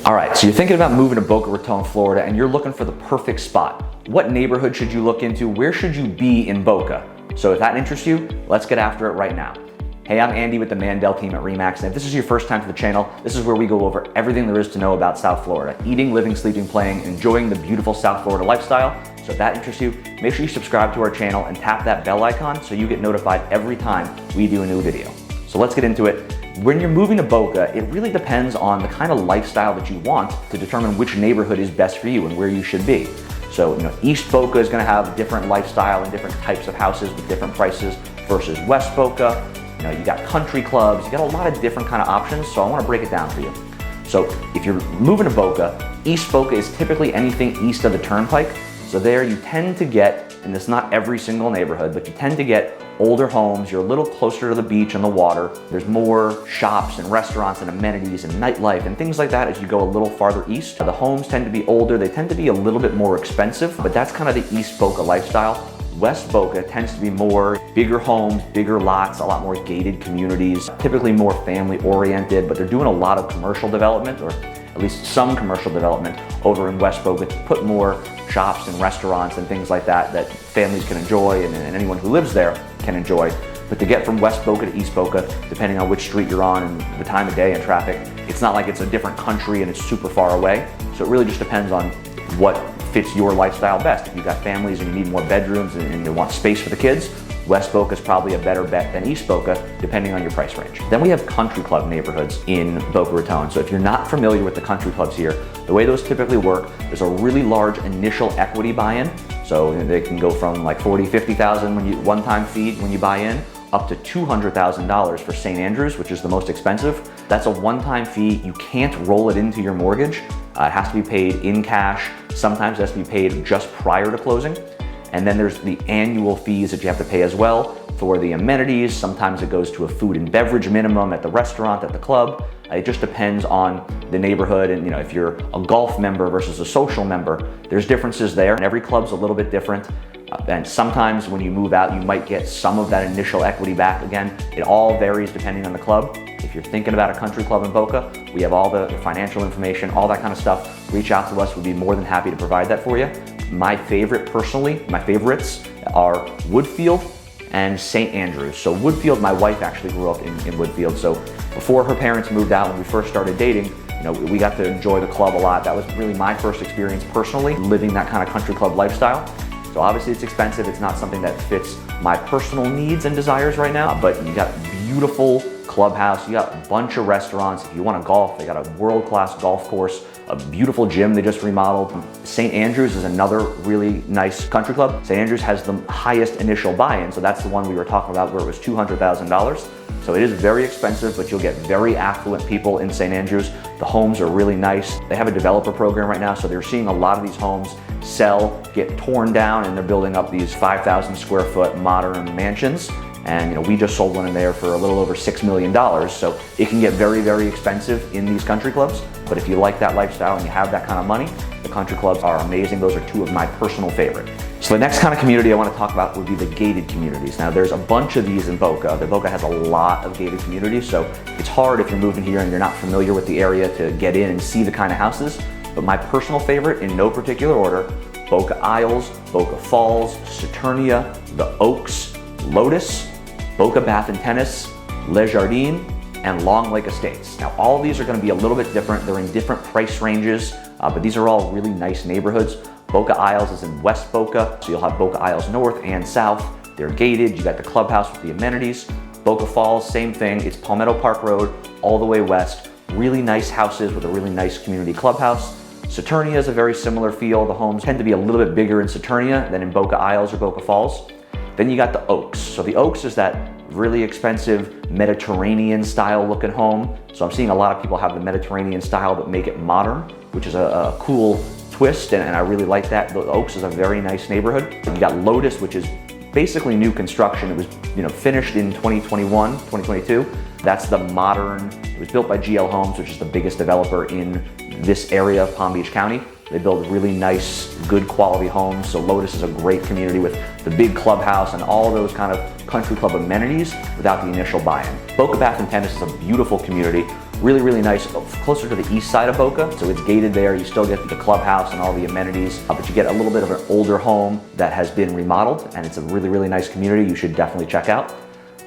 All right, so you're thinking about moving to Boca Raton, Florida, and you're looking for the perfect spot. What neighborhood should you look into? Where should you be in Boca? So if that interests you, let's get after it right now. Hey, I'm Andy with the Mandel team at RE/MAX, and if this is your first time to the channel, this is where we go over everything there is to know about South Florida. Eating, living, sleeping, playing, enjoying the beautiful South Florida lifestyle. So if that interests you, make sure you subscribe to our channel and tap that bell icon so you get notified every time we do a new video. So let's get into it. When you're moving to Boca, it really depends on the kind of lifestyle that you want to determine which neighborhood is best for you and where you should be. So, East Boca is going to have a different lifestyle and different types of houses with different prices versus West Boca. You got country clubs, you got a lot of different kind of options, so I want to break it down for you. So if you're moving to Boca, East Boca is typically anything east of the Turnpike. So there you tend to get, and it's not every single neighborhood, but you tend to get older homes. You're a little closer to the beach and the water. There's more shops and restaurants and amenities and nightlife and things like that as you go a little farther east. The homes tend to be older. They tend to be a little bit more expensive, but that's kind of the East Boca lifestyle. West Boca tends to be more bigger homes, bigger lots, a lot more gated communities, typically more family oriented, but they're doing a lot of commercial development, or at least some commercial development over in West Boca to put more shops and restaurants and things like that that families can enjoy and anyone who lives there can enjoy. But to get from West Boca to East Boca, depending on which street you're on and the time of day and traffic, it's not like it's a different country and it's super far away. So it really just depends on what fits your lifestyle best. If you've got families and you need more bedrooms and you want space for the kids, West Boca is probably a better bet than East Boca, depending on your price range. Then we have country club neighborhoods in Boca Raton. So if you're not familiar with the country clubs here, the way those typically work, there's a really large initial equity buy-in. So they can go from like 40, 50,000 when you one-time fee when you buy in, up to $200,000 for St Andrews, which is the most expensive. That's a one-time fee. You can't roll it into your mortgage. It has to be paid in cash. Sometimes it has to be paid just prior to closing. And then there's the annual fees that you have to pay as well for the amenities. Sometimes it goes to a food and beverage minimum at the restaurant, at the club. It just depends on the neighborhood and if you're a golf member versus a social member, there's differences there. And every club's a little bit different. And sometimes when you move out, you might get some of that initial equity back. Again, it all varies depending on the club. If you're thinking about a country club in Boca, we have all the financial information, all that kind of stuff. Reach out to us, we'd be more than happy to provide that for you. My favorite, personally, my favorites are Woodfield and St Andrews. So Woodfield, my wife actually grew up in Woodfield. So before her parents moved out, when we first started dating, we got to enjoy the club a lot. That was really my first experience personally, living that kind of country club lifestyle. So obviously it's expensive. It's not something that fits my personal needs and desires right now, but you got beautiful clubhouse. You got a bunch of restaurants. If you want to golf, they got a world-class golf course, a beautiful gym they just remodeled. St Andrews is another really nice country club. St Andrews has the highest initial buy-in, so that's the one we were talking about where it was $200,000. So it is very expensive, but you'll get very affluent people in St Andrews. The homes are really nice. They have a developer program right now, so they're seeing a lot of these homes sell, get torn down, and they're building up these 5,000 square foot modern mansions. And we just sold one in there for a little over $6 million. So it can get very, very expensive in these country clubs. But if you like that lifestyle and you have that kind of money, the country clubs are amazing. Those are two of my personal favorite. So the next kind of community I want to talk about would be the gated communities. Now there's a bunch of these in Boca. Boca has a lot of gated communities, so it's hard if you're moving here and you're not familiar with the area to get in and see the kind of houses. But my personal favorite, in no particular order, Boca Isles, Boca Falls, Saturnia, The Oaks, Lotus, Boca Bath and Tennis, Le Jardin, and Long Lake Estates. Now all of these are going to be a little bit different. They're in different price ranges, but these are all really nice neighborhoods. Boca Isles is in West Boca, so you'll have Boca Isles North and South. They're gated. You got the clubhouse with the amenities. Boca Falls, same thing. It's Palmetto Park Road all the way west. Really nice houses with a really nice community clubhouse. Saturnia is a very similar feel. The homes tend to be a little bit bigger in Saturnia than in Boca Isles or Boca Falls. Then you got the Oaks. So the Oaks is that really expensive Mediterranean style looking home. So I'm seeing a lot of people have the Mediterranean style but make it modern, which is a cool twist, and I really like that. The Oaks is a very nice neighborhood. You got Lotus, which is basically new construction. It was finished in 2021, 2022. That's the modern, it was built by GL Homes, which is the biggest developer in this area of Palm Beach County. They build really nice, good quality homes. So Lotus is a great community with the big clubhouse and all those kind of country club amenities without the initial buy-in. Boca Bath and Tennis is a beautiful community Really, really nice, closer to the east side of Boca. So it's gated there. You still get the clubhouse and all the amenities, but you get a little bit of an older home that has been remodeled, and it's a really, really nice community you should definitely check out.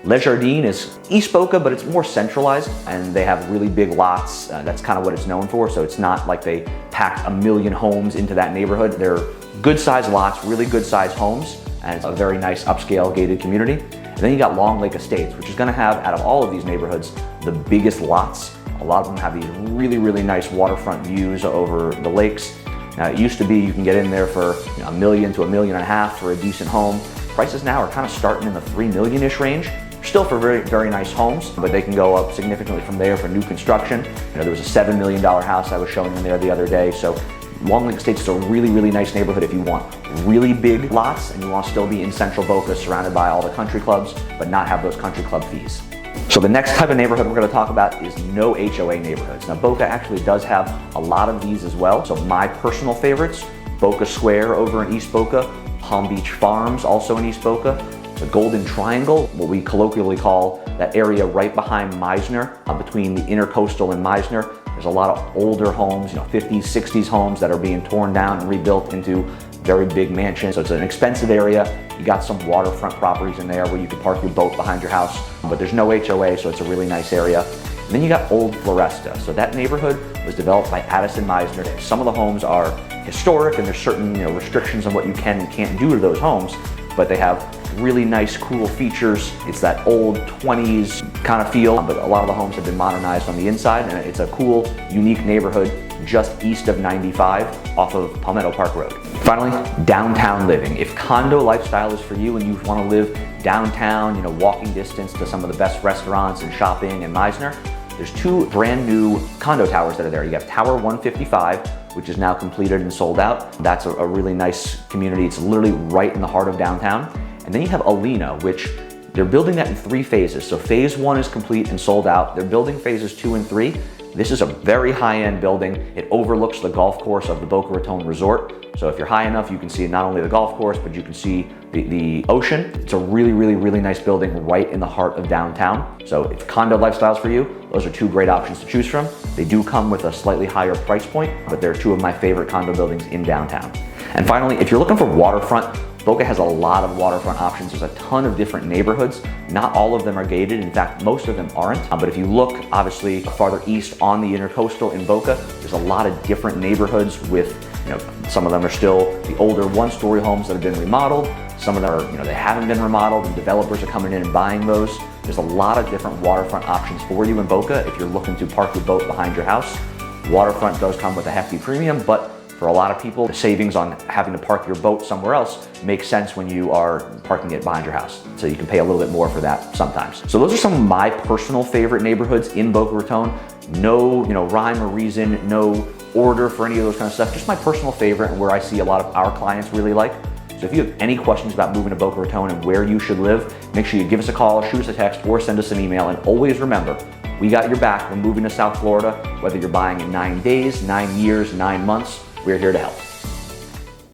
Le Jardin is East Boca, but it's more centralized, and they have really big lots. That's kind of what it's known for. So it's not like they packed 1 million homes into that neighborhood. They're good sized lots, really good sized homes, and it's a very nice upscale gated community. And then you got Long Lake Estates, which is gonna have, out of all of these neighborhoods, the biggest lots. A lot of them have these really, really nice waterfront views over the lakes. Now it used to be you can get in there for $1 million to $1.5 million for a decent home. Prices now are kind of starting in the $3 million-ish range. Still for very, very nice homes, but they can go up significantly from there for new construction. There was a $7 million house I was showing in there the other day. So Long Lake Estates is a really, really nice neighborhood if you want really big lots and you want to still be in central Boca surrounded by all the country clubs, but not have those country club fees. So the next type of neighborhood we're going to talk about is no HOA neighborhoods. Now Boca actually does have a lot of these as well. So my personal favorites, Boca Square over in East Boca, Palm Beach Farms also in East Boca, the Golden Triangle, what we colloquially call that area right behind Meisner, between the Intercoastal and Meisner. There's a lot of older homes, 50s, 60s homes that are being torn down and rebuilt into very big mansions. So it's an expensive area. You got some waterfront properties in there where you can park your boat behind your house, but there's no HOA, so it's a really nice area. And then you got Old Floresta. So that neighborhood was developed by Addison Meisner. Some of the homes are historic and there's certain restrictions on what you can and can't do to those homes, but they have really nice, cool features. It's that old 20s kind of feel, but a lot of the homes have been modernized on the inside, and it's a cool, unique neighborhood just east of 95 off of Palmetto Park Road. Finally, downtown living. If condo lifestyle is for you and you want to live downtown, walking distance to some of the best restaurants and shopping in Meisner, there's 2 brand new condo towers that are there. You have Tower 155, which is now completed and sold out. That's a really nice community. It's literally right in the heart of downtown. And then you have Alina, which they're building that in 3 phases. So phase 1 is complete and sold out. They're building phases 2 and 3. This is a very high-end building. It overlooks the golf course of the Boca Raton Resort. So if you're high enough, you can see not only the golf course, but you can see the ocean. It's a really, really, really nice building right in the heart of downtown. So if condo lifestyles for you, those are 2 great options to choose from. They do come with a slightly higher price point, but they're 2 of my favorite condo buildings in downtown. And finally, if you're looking for waterfront, Boca has a lot of waterfront options. There's a ton of different neighborhoods. Not all of them are gated. In fact, most of them aren't. But if you look, obviously, farther east on the Intercoastal in Boca, there's a lot of different neighborhoods with, some of them are still the older 1-story homes that have been remodeled. Some of them are, they haven't been remodeled and developers are coming in and buying those. There's a lot of different waterfront options for you in Boca if you're looking to park your boat behind your house. Waterfront does come with a hefty premium, but for a lot of people, the savings on having to park your boat somewhere else makes sense when you are parking it behind your house. So you can pay a little bit more for that sometimes. So those are some of my personal favorite neighborhoods in Boca Raton. No, rhyme or reason, no order for any of those kind of stuff. Just my personal favorite and where I see a lot of our clients really like. So if you have any questions about moving to Boca Raton and where you should live, make sure you give us a call, shoot us a text, or send us an email. And always remember, we got your back when moving to South Florida, whether you're buying in 9 days, 9 years, 9 months. We're here to help.